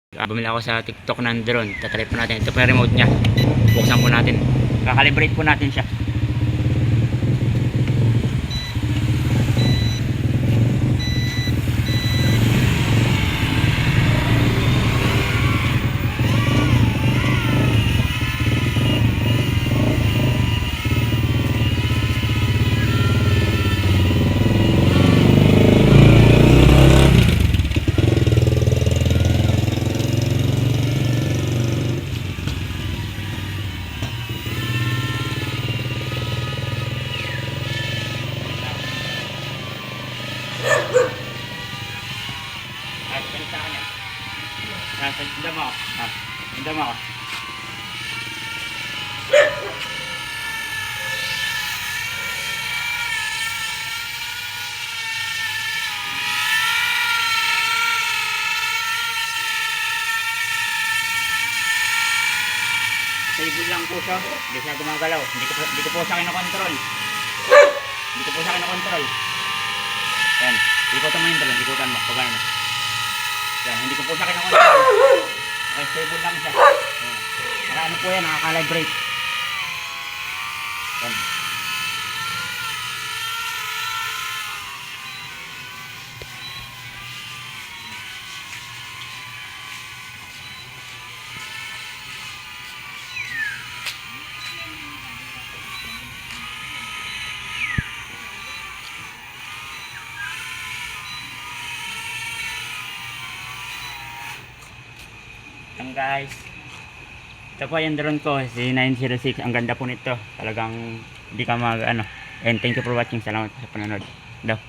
Bumili ako sa TikTok ng drone. Tatry po natin. Ito po yung remote nya. Buksan po natin. Kakalibrate po natin siya. Sa akin yan. Hinda mo ako. Hinda mo ako. Stable lang po siya. Hindi siya gumagalaw. Hindi ko po sa akin na control. Hindi ko po sa akin na control. Yan. Ikutan mo yung drone. Ikutan mo. Pagano na. Yan, hindi ko po sa akin na control. Okay, stable lang siya. Ano po yan, nakaka-librate. Yan. Yan guys. Ito po yung drone ko, si 906. Ang ganda po nito. Talagang hindi ka mag ano. And thank you for watching. Salamat sa panonood. Daw.